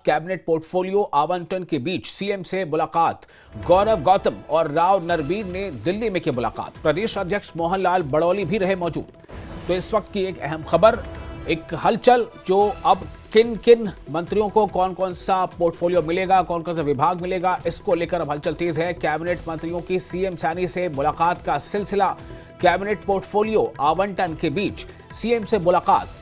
Cabinet portfolio आवंटन के बीच CM से मुलाकात। गौरव गौतम और राव नरबीर ने दिल्ली में की मुलाकात। प्रदेश अध्यक्ष मोहनलाल बड़ौली भी रहे मौजूद। तो इस वक्त की एक अहम खबर, एक हलचल जो अब किन किन मंत्रियों को कौन कौन सा पोर्टफोलियो मिलेगा, कौन कौन सा विभाग मिलेगा, इसको लेकर अब हलचल तेज है। कैबिनेट मंत्रियों की सीएम सैनी से मुलाकात का सिलसिला। कैबिनेट पोर्टफोलियो आवंटन के बीच सीएम से मुलाकात।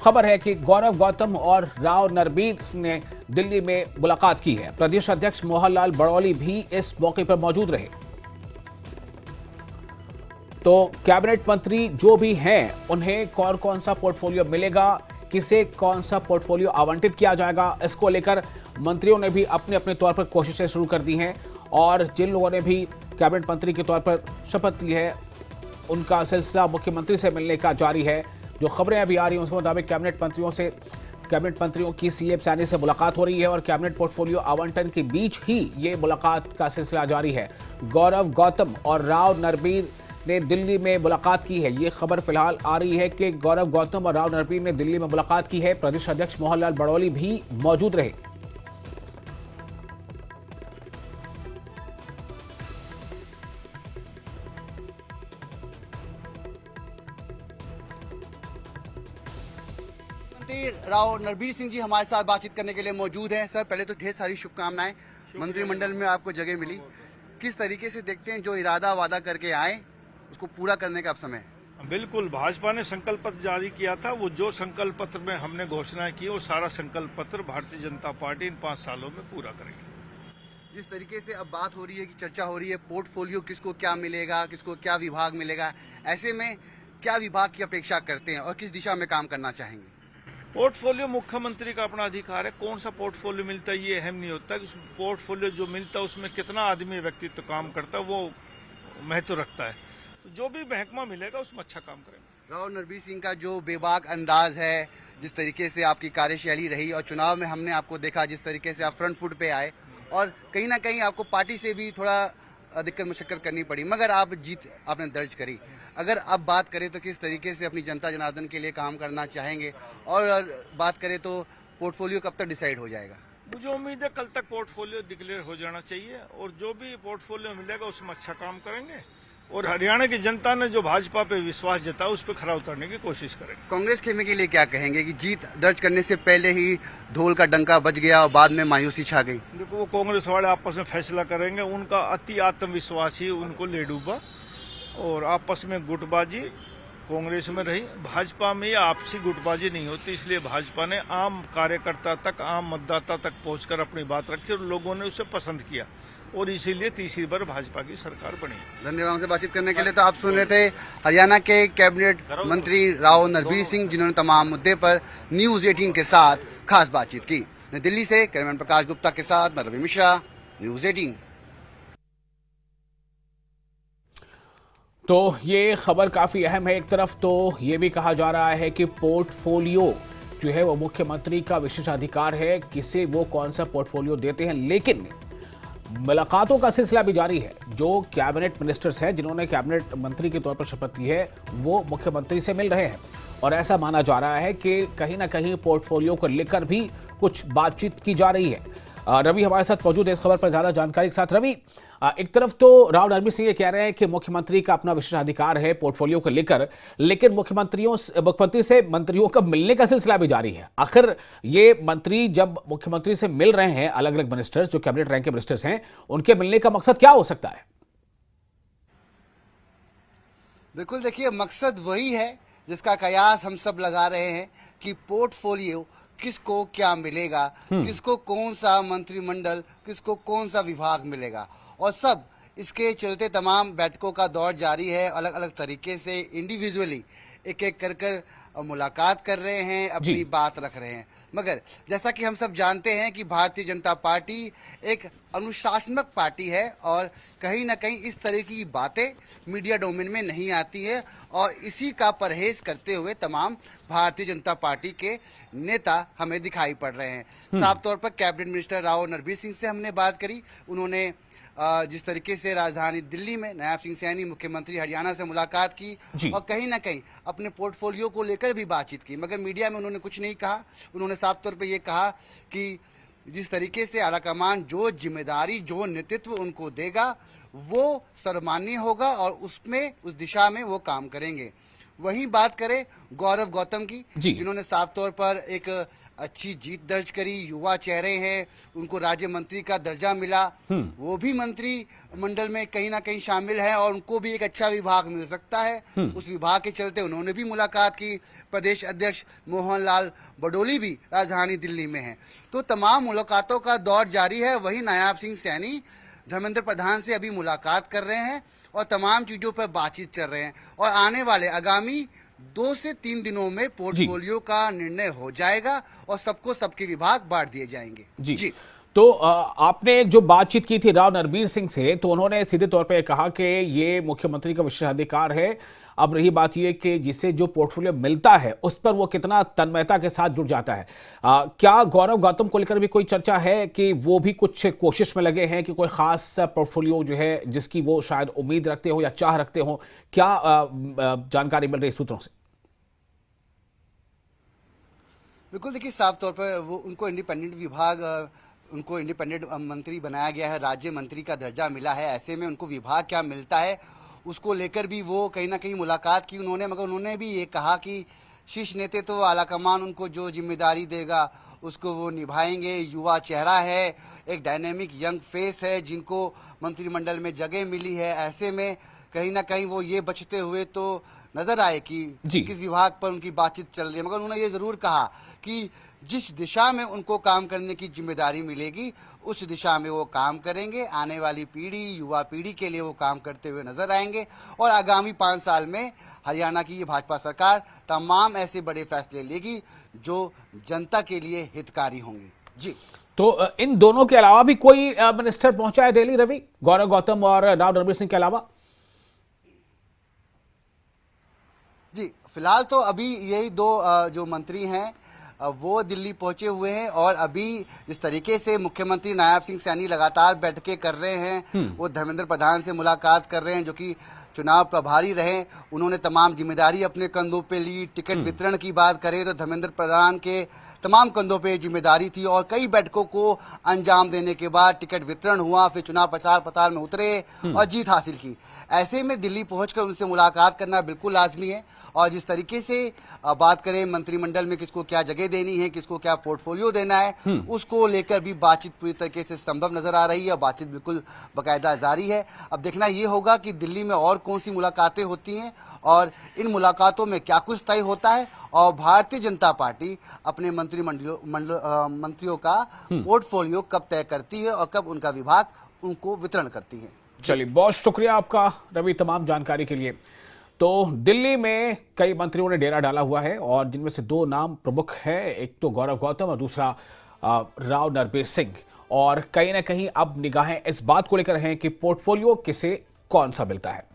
खबर है कि गौरव गौतम और राव नरबीर ने दिल्ली में मुलाकात की है। प्रदेश अध्यक्ष मोहनलाल बड़ौली भी इस मौके पर मौजूद रहे। तो कैबिनेट मंत्री जो भी हैं उन्हें कौन कौन सा पोर्टफोलियो मिलेगा, किसे कौन सा पोर्टफोलियो आवंटित किया जाएगा, इसको लेकर मंत्रियों ने भी अपने अपने तौर पर कोशिशें शुरू कर दी हैं। और जिन लोगों ने भी कैबिनेट मंत्री के तौर पर शपथ ली है उनका सिलसिला मुख्यमंत्री से मिलने का जारी है। जो खबरें अभी आ रही हैं उसके मुताबिक कैबिनेट मंत्रियों की सीएम सैनी से मुलाकात हो रही है और कैबिनेट पोर्टफोलियो आवंटन के बीच ही ये मुलाकात का सिलसिला जारी है। गौरव गौतम और राव नरबीर ने दिल्ली में मुलाकात की है। ये खबर फिलहाल आ रही है कि गौरव गौतम और राव नरबीर ने दिल्ली में मुलाकात की है। प्रदेश अध्यक्ष मोहनलाल बड़ौली भी मौजूद रहे। राव नरबीर सिंह जी हमारे साथ बातचीत करने के लिए मौजूद हैं। सर, पहले तो ढेर सारी शुभकामनाएं। मंत्रिमंडल में आपको जगह मिली, किस तरीके से देखते हैं जो इरादा वादा करके आए उसको पूरा करने का अब समय? बिल्कुल, भाजपा ने संकल्प पत्र जारी किया था। वो जो संकल्प पत्र में हमने घोषणा की वो सारा संकल्प पत्र भारतीय जनता पार्टी इन 5 सालों में पूरा करेगी। जिस तरीके से अब बात हो रही है कि चर्चा हो रही है पोर्टफोलियो किसको क्या मिलेगा, किसको क्या विभाग मिलेगा, ऐसे में क्या विभाग की अपेक्षा करते हैं और किस दिशा में काम करना चाहेंगे? पोर्टफोलियो मुख्यमंत्री का अपना अधिकार है। कौन सा पोर्टफोलियो मिलता है ये अहम नहीं होता कि पोर्टफोलियो जो मिलता है उसमें कितना आदमी व्यक्तित्व काम करता है वो महत्व रखता है। तो जो भी महकमा मिलेगा उसमें अच्छा काम करेंगे। राव नरबीर सिंह का जो बेबाक अंदाज है, जिस तरीके से आपकी कार्यशैली रही और चुनाव में हमने आपको देखा जिस तरीके से आप फ्रंट फुट पे आए और कहीं ना कहीं आपको पार्टी से भी थोड़ा दिक्कत मुशक्कत करनी पड़ी, मगर आप जीत आपने दर्ज करी। अगर अब बात करें तो किस तरीके से अपनी जनता जनार्दन के लिए काम करना चाहेंगे और बात करें तो पोर्टफोलियो कब तक डिसाइड हो जाएगा? मुझे उम्मीद है कल तक पोर्टफोलियो डिक्लेयर हो जाना चाहिए और जो भी पोर्टफोलियो मिलेगा उसमें अच्छा काम करेंगे और हरियाणा की जनता ने जो भाजपा पे विश्वास जताया उस पर खरा उतरने की कोशिश करेंगे। कांग्रेस खेमे के लिए क्या कहेंगे कि जीत दर्ज करने से पहले ही ढोल का डंका बज गया और बाद में मायूसी छा गई? देखो, वो कांग्रेस वाले आपस में फैसला करेंगे। उनका अति आत्मविश्वास ही उनको ले डूबा और आपस में गुटबाजी कांग्रेस में रही। भाजपा में आपसी गुटबाजी नहीं होती, इसलिए भाजपा ने आम कार्यकर्ता तक, आम मतदाता तक पहुंचकर अपनी बात रखी और लोगों ने उसे पसंद किया और इसीलिए तीसरी बार भाजपा की सरकार बनी। धन्यवाद हमसे बातचीत करने के लिए। तो आप सुन रहे थे हरियाणा के कैबिनेट मंत्री राव नरबीर सिंह, जिन्होंने तमाम मुद्दे पर न्यूज 18 के साथ खास बातचीत की। नई दिल्ली से कैमरामैन प्रकाश गुप्ता के साथ मैं रवि मिश्रा, न्यूज 18। तो ये खबर काफी अहम है। एक तरफ तो ये भी कहा जा रहा है कि पोर्टफोलियो जो है वो मुख्यमंत्री का विशेषाधिकार है, किसे वो कौन सा पोर्टफोलियो देते हैं, लेकिन मुलाकातों का सिलसिला भी जारी है। जो कैबिनेट मिनिस्टर्स हैं जिन्होंने कैबिनेट मंत्री के तौर पर शपथ ली है वो मुख्यमंत्री से मिल रहे हैं और ऐसा माना जा रहा है कि कहीं ना कहीं पोर्टफोलियो को लेकर भी कुछ बातचीत की जा रही है। रवि हमारे साथ मौजूद है इस खबर पर ज्यादा जानकारी के साथ। रवि, एक तरफ तो राव नरबीर सिंह ये कह रहे हैं कि मुख्यमंत्री का अपना विशेषाधिकार है पोर्टफोलियो को लेकर, लेकिन मुख्यमंत्री से मंत्रियों का मिलने का सिलसिला भी जारी है। आखिर ये मंत्री जब मुख्यमंत्री से मिल रहे हैं, अलग अलग मिनिस्टर्स जो कैबिनेट रैंक के मिनिस्टर्स हैं, उनके मिलने का मकसद क्या हो सकता है? बिल्कुल, देखिए, मकसद वही है जिसका कयास हम सब लगा रहे हैं कि पोर्टफोलियो किसको क्या मिलेगा, किसको कौन सा मंत्रिमंडल, किसको कौन सा विभाग मिलेगा, और सब इसके चलते तमाम बैठकों का दौर जारी है। अलग अलग तरीके से इंडिविजुअली एक एक कर मुलाकात कर रहे हैं, अपनी बात रख रहे हैं। मगर जैसा कि हम सब जानते हैं कि भारतीय जनता पार्टी एक अनुशासनात्मक पार्टी है और कहीं ना कहीं इस तरह की बातें मीडिया डोमेन में नहीं आती है और इसी का परहेज करते हुए तमाम भारतीय जनता पार्टी के नेता हमें दिखाई पड़ रहे हैं। साफ तौर पर कैबिनेट मिनिस्टर राव नरबीर सिंह से हमने बात करी, उन्होंने जिस तरीके से राजधानी दिल्ली में नायब सिंह सैनी मुख्यमंत्री हरियाणा से मुलाकात की और कहीं ना कहीं अपने पोर्टफोलियो को लेकर भी बातचीत की, मगर मीडिया में उन्होंने कुछ नहीं कहा। उन्होंने साफ तौर पे ये कहा कि जिस तरीके से आलाकमान जो जिम्मेदारी जो नेतृत्व उनको देगा वो सर्वमान्य होगा और उसमें उस दिशा में वो काम करेंगे। वहीं बात करें गौरव गौतम की, जिन्होंने साफ तौर पर एक अच्छी जीत दर्ज करी, युवा चेहरे हैं, उनको राज्य मंत्री का दर्जा मिला, वो भी मंत्री मंडल में कहीं ना कहीं शामिल है और उनको भी एक अच्छा विभाग मिल सकता है। उस विभाग के चलते उन्होंने भी मुलाकात की। प्रदेश अध्यक्ष मोहन लाल बडोली भी राजधानी दिल्ली में हैं। तो तमाम मुलाकातों का दौर जारी है। वहीं नायाब सिंह सैनी धर्मेंद्र प्रधान से अभी मुलाकात कर रहे हैं और तमाम चीजों पर बातचीत कर रहे हैं और आने वाले आगामी 2 से 3 दिनों में पोर्टफोलियो का निर्णय हो जाएगा और सबको सबके विभाग बांट दिए जाएंगे। जी। तो आपने जो बातचीत की थी राव नरबीर सिंह से, तो उन्होंने सीधे तौर पे कहा कि ये मुख्यमंत्री का विशेषाधिकार है। अब रही बात ये कि जिसे जो पोर्टफोलियो मिलता है उस पर वो कितना तन्मयता के साथ जुड़ जाता है। क्या गौरव गौतम को लेकर भी कोई चर्चा है कि वो भी कुछ कोशिश में लगे हैं कि कोई खास पोर्टफोलियो जो है जिसकी वो शायद उम्मीद रखते हो या चाह रखते हो? क्या जानकारी मिल रही सूत्रों से? बिल्कुल, देखिए साफ तौर पर वो उनको इंडिपेंडेंट विभाग, उनको इंडिपेंडेंट मंत्री बनाया गया है, राज्य मंत्री का दर्जा मिला है। ऐसे में उनको विभाग क्या मिलता है उसको लेकर भी वो कहीं ना कहीं मुलाकात की उन्होंने, मगर उन्होंने भी ये कहा कि शीर्ष नेतृत्व तो आलाकमान उनको जो जिम्मेदारी देगा उसको वो निभाएंगे। युवा चेहरा है, एक डायनेमिक यंग फेस है जिनको मंत्रिमंडल में जगह मिली है। ऐसे में कहीं ना कहीं वो ये बचते हुए तो नजर आए कि किस विभाग पर उनकी बातचीत चल रही है, मगर उन्होंने ये जरूर कहा कि जिस दिशा में उनको काम करने की जिम्मेदारी मिलेगी उस दिशा में वो काम करेंगे। आने वाली पीढ़ी, युवा पीढ़ी के लिए वो काम करते हुए नजर आएंगे और आगामी 5 साल में हरियाणा की ये भाजपा सरकार तमाम ऐसे बड़े फैसले लेगी जो जनता के लिए हितकारी होंगे। जी, तो इन दोनों के अलावा भी कोई मिनिस्टर पहुंचा है दिल्ली, रवि, गौरव गौतम और राव नरबीर सिंह के अलावा? जी, फिलहाल तो अभी यही 2 जो मंत्री हैं वो दिल्ली पहुंचे हुए हैं और अभी जिस तरीके से मुख्यमंत्री नायाब सिंह सैनी लगातार बैठकें कर रहे हैं, वो धर्मेंद्र प्रधान से मुलाकात कर रहे हैं जो कि चुनाव प्रभारी रहे। उन्होंने तमाम जिम्मेदारी अपने कंधों पे ली। टिकट वितरण की बात करें तो धर्मेंद्र प्रधान के तमाम कंधों पे जिम्मेदारी थी और कई बैठकों को अंजाम देने के बाद टिकट वितरण हुआ, फिर चुनाव प्रचार प्रसार में उतरे और जीत हासिल की। ऐसे में दिल्ली पहुंचकर उनसे मुलाकात करना बिल्कुल लाजमी है और जिस तरीके से बात करें मंत्रिमंडल में किसको क्या जगह देनी है, किसको क्या पोर्टफोलियो देना है, उसको लेकर भी बातचीत पूरी तरीके से संभव नजर आ रही है। बातचीत बिल्कुल बाकायदा जारी है। अब देखना ये होगा कि दिल्ली में और कौन सी मुलाकातें होती हैं और इन मुलाकातों में क्या कुछ तय होता है और भारतीय जनता पार्टी अपने मंत्रियों का पोर्टफोलियो कब तय करती है और कब उनका विभाग उनको वितरण करती है। चलिए, बहुत शुक्रिया आपका रवि तमाम जानकारी के लिए। तो दिल्ली में कई मंत्रियों ने डेरा डाला हुआ है और जिनमें से 2 नाम प्रमुख हैं, एक तो गौरव गौतम और दूसरा राव नरबीर सिंह। और कहीं ना कहीं अब निगाहें इस बात को लेकर हैं कि पोर्टफोलियो किसे कौन सा मिलता है।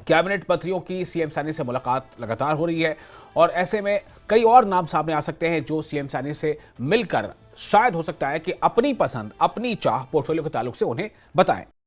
कैबिनेट मंत्रियों की सीएम सैनी से मुलाकात लगातार हो रही है और ऐसे में कई और नाम सामने आ सकते हैं जो सीएम सैनी से मिलकर शायद हो सकता है कि अपनी पसंद, अपनी चाह पोर्टफोलियो के ताल्लुक से उन्हें बताएं।